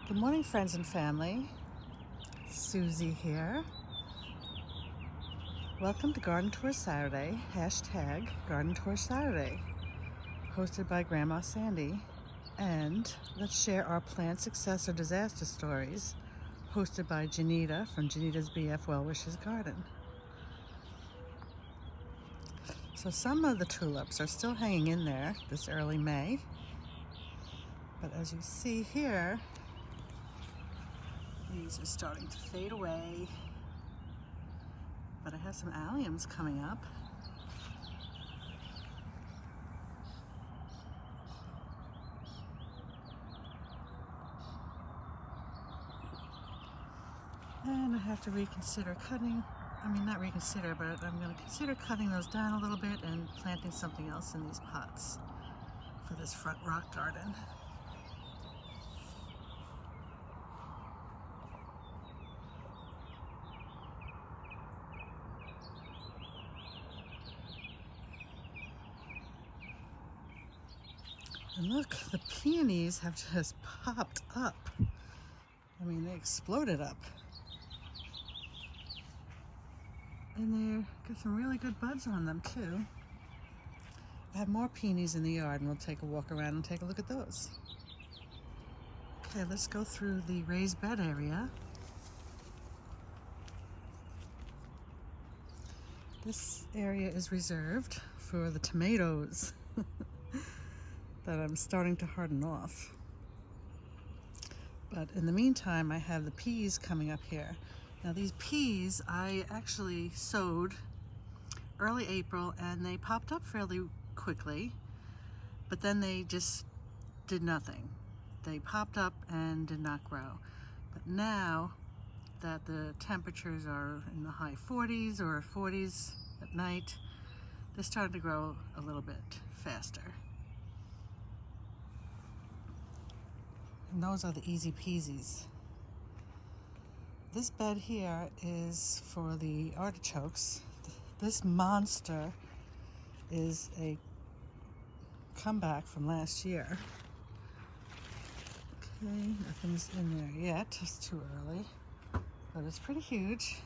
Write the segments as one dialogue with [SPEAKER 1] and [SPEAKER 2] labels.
[SPEAKER 1] Good morning, friends and family. Susie here. Welcome to Garden Tour Saturday, hashtag Garden Tour Saturday, hosted by Grandma Sandy. And let's share our plant success or disaster stories, hosted by Janita from Janita's BF Well Wishes Garden. So some of the tulips are still hanging in there this early May. But as you see here, these are starting to fade away, but I have some alliums coming up. And I have to reconsider cutting, not reconsider, but I'm going to consider cutting those down a little bit and planting something else in these pots for this front rock garden. And look, the peonies have just popped up. They exploded up. And they've got some really good buds on them too. I have more peonies in the yard and we'll take a walk around and take a look at those. Okay, let's go through the raised bed area. This area is reserved for the tomatoes that I'm starting to harden off. But in the meantime, I have the peas coming up here. Now these peas I actually sowed early April and they popped up fairly quickly, but then they just did nothing. They popped up and did not grow. But now that the temperatures are in the high 40s or 40s at night, they're starting to grow a little bit faster. And those are the easy peasies. This bed here is for the artichokes. This monster is a comeback from last year. Okay, nothing's in there yet, it's too early, but it's pretty huge.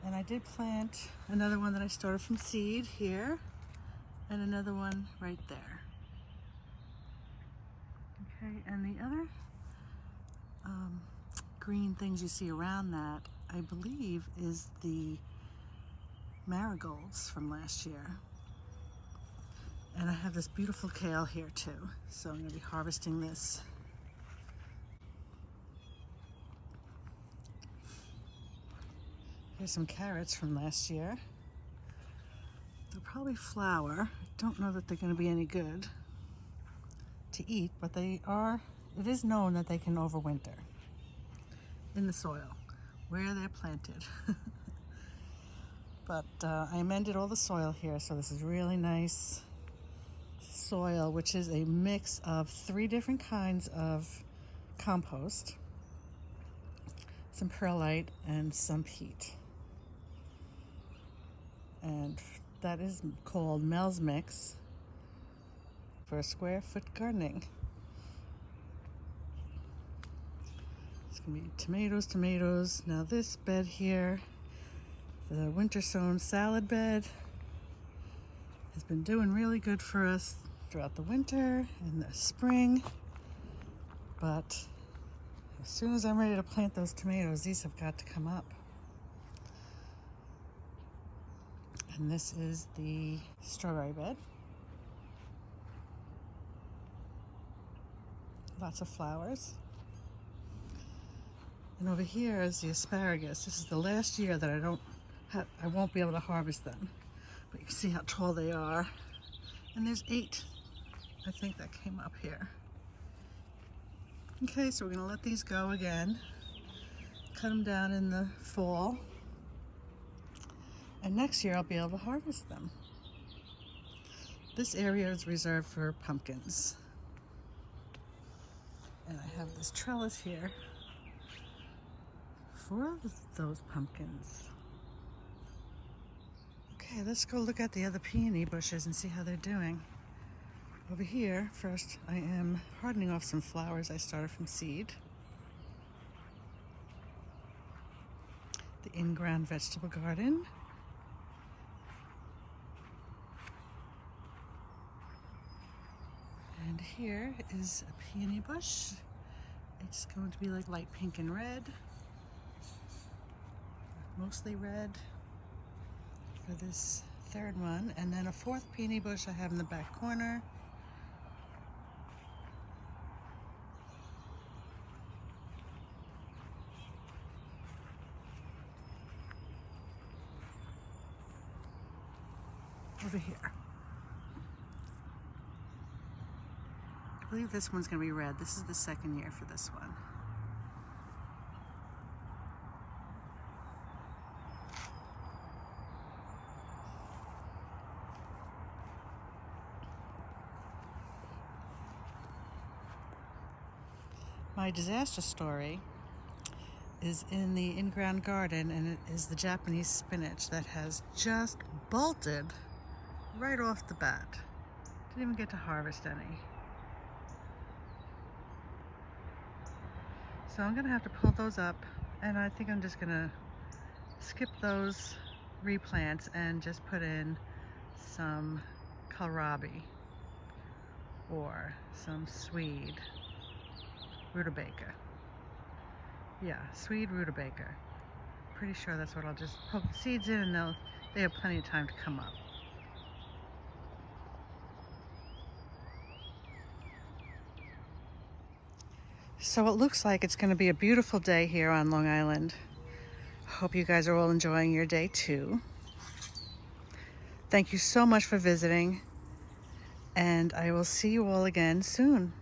[SPEAKER 1] And I did plant another one that I started from seed here, and another one right there. Okay, and the other green things you see around that, I believe, is the marigolds from last year. And I have this beautiful kale here too, so I'm going to be harvesting this. Here's some carrots from last year. They'll probably flower. I don't know that they're going to be any good to eat, but it is known that they can overwinter in the soil where they're planted. But I amended all the soil here, so this is really nice soil, which is a mix of 3 different kinds of compost, some perlite and some peat. And that is called Mel's Mix for square foot gardening. It's gonna be tomatoes. Now this bed here, the winter sown salad bed, has been doing really good for us throughout the winter and the spring. But as soon as I'm ready to plant those tomatoes, these have got to come up. And this is the strawberry bed. Lots of flowers. And over here is the asparagus. This is the last year that I won't be able to harvest them. But you can see how tall they are. And there's 8, I think, that came up here. Okay, so we're gonna let these go again. Cut them down in the fall. And next year I'll be able to harvest them. This area is reserved for pumpkins. And I have this trellis here for those pumpkins. Okay, let's go look at the other peony bushes and see how they're doing. Over here, first I am hardening off some flowers I started from seed. The in-ground vegetable garden. And here is a peony bush. It's going to be like light pink and red. Mostly red for this third one. And then a fourth peony bush I have in the back corner. Over here. I believe this one's going to be red. This is the second year for this one. My disaster story is in the in-ground garden, and it is the Japanese spinach that has just bolted right off the bat. Didn't even get to harvest any. So I'm gonna have to pull those up, and I think I'm just gonna skip those replants and just put in some kohlrabi or some Swede rutabaga. Yeah, Swede rutabaga. Pretty sure that's what I'll just poke the seeds in, and they have plenty of time to come up. So it looks like it's going to be a beautiful day here on Long Island. Hope you guys are all enjoying your day too. Thank you so much for visiting, and I will see you all again soon.